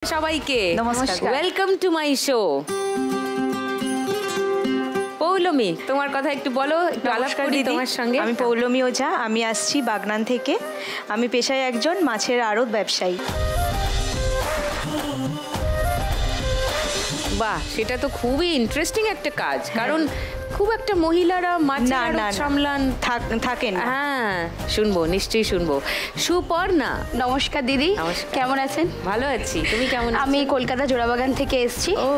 সবাইকে নমস্কার, welcome to my show. Poulomi, তোমার কথা একটু বলো, একটু আলাপ করি তোমার সঙ্গে। আমি পৌলমি ওঝা, আমি আসছি বাগনান থেকে। আমি পেশায় একজন মাছের আড়ত ব্যবসায়ী। বাহ, সেটা তো খুবই ইন্টারেস্টিং একটা কাজ, কারণ খুব একটা মহিলারা মাছের আড়ত সামলান থাকেন। হ্যাঁ, শুনবো, নিশ্চয়ই শুনবো। সুপর্ণা, নমস্কার দিদি, কেমন আছেন? ভালো আছি, তুমি কেমন? আমি কলকাতা জোড়াবাগান থেকে এসেছি। ও,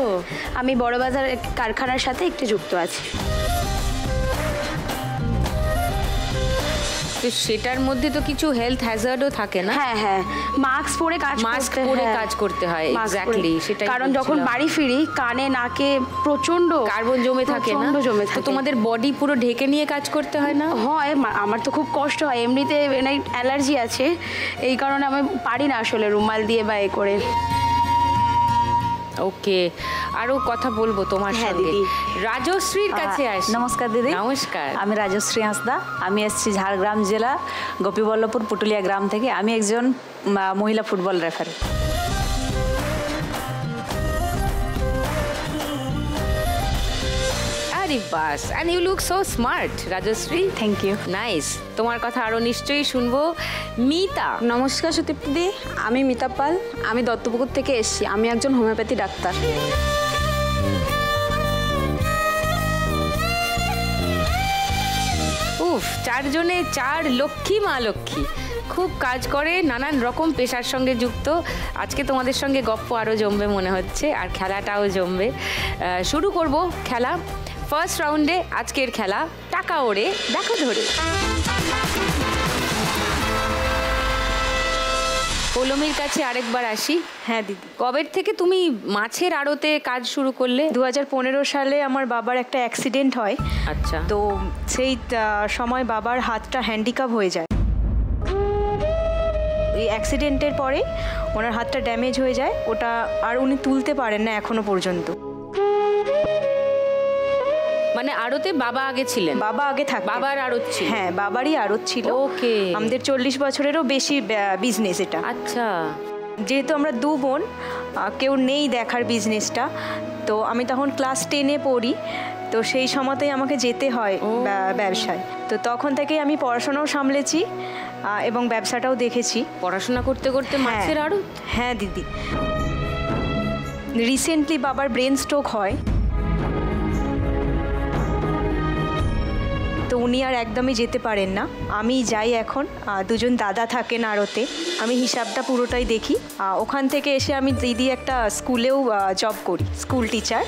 আমি বড়বাজার কারখানার সাথে একটু যুক্ত আছি। তো সেটার মধ্যে তো কিছু হেলথ হ্যাজার্ডও থাকে না? হ্যাঁ হ্যাঁ, মাস্ক পরে কাজ করতে হয়। এক্স্যাক্টলি, সেটাই। কারণ যখন বাড়ি ফিরি কানে নাকে প্রচন্ড কার্বন জমে থাকে না? তো তোমাদের বডি পুরো ঢেকে নিয়ে কাজ করতে হয় না? হয়, আমার তো খুব কষ্ট হয়। এমনিতে অ্যালার্জি আছে, এই কারণে আমি পারি না আসলে রুমাল দিয়ে বা এ করে। ওকে, আরো কথা বলবো তোমার সঙ্গে। রাজশ্রীর কাছে আসি। নমস্কার দিদি। নমস্কার। আমি রাজশ্রী হাঁসদা, আমি এসেছি ঝাড়গ্রাম জেলা গোপীবল্লভপুর পুটুলিয়া গ্রাম থেকে। আমি একজন মহিলা ফুটবল রেফারি। আরে বাস, and you look so smart, Rajashree. Thank you. Nice, তোমার কথা আরো নিশ্চয়ই শুনবো। মিতা, নমস্কার সুদীপ্তি, আমি মিতা পাল, আমি দত্তপুকুর থেকে এসেছি। আমি একজন হোমিওপ্যাথি ডাক্তার। উফ, চারজনে চার লক্ষ্মী মা লক্ষ্মী, খুব কাজ করে, নানান রকম পেশার সঙ্গে যুক্ত। আজকে তোমাদের সঙ্গে গপ্প আরও জমবে মনে হচ্ছে, আর খেলাটাও জমবে। শুরু করব খেলা। ফার্স্ট রাউন্ডে আজকের খেলা টাকা ওড়ে দেখা ধরে। পৌলমির কাছে আরেকবার আসি। হ্যাঁ দিদি। কবে থেকে তুমি মাছের আড়তে কাজ শুরু করলে? 2015 সালে আমার বাবার একটা অ্যাক্সিডেন্ট হয়। আচ্ছা। তো সেই সময় বাবার হাতটা হ্যান্ডিক্যাপ হয়ে যায়। এই অ্যাক্সিডেন্টের পরে ওনার হাতটা ড্যামেজ হয়ে যায়, ওটা আর উনি তুলতে পারেন না এখনো পর্যন্ত। মানে আড়তে বাবা আগে ছিলেন? বাবা আগে থাকতেন। বাবার আড়ত ছিল? হ্যাঁ, বাবারই আড়ত ছিল। ওকে। আমাদের 40 বছরেরও বেশি বিজনেস এটা। আচ্ছা। যেহেতু আমরা দু বোন, কেউ নেই দেখার বিজনেসটা, তো আমি তখন ক্লাস 10-এ পড়ি। তো সেই সময়তেই আমাকে যেতে হয় ব্যবসায়। তো তখন থেকেই আমি পড়াশোনাও সামলেছি এবং ব্যবসাটাও দেখেছি। পড়াশোনা করতে করতে মাছের আড়ত? হ্যাঁ দিদি। রিসেন্টলি বাবার ব্রেন স্ট্রোক হয়, তো উনি আর একদমই যেতে পারেন না। আমি যাই এখন, দুজন দাদা থাকেন আড়তে, আমি হিসাবটা পুরোটাই দেখি। ওখান থেকে এসে আমি দিদি একটা স্কুলেও জব করি, স্কুল টিচার।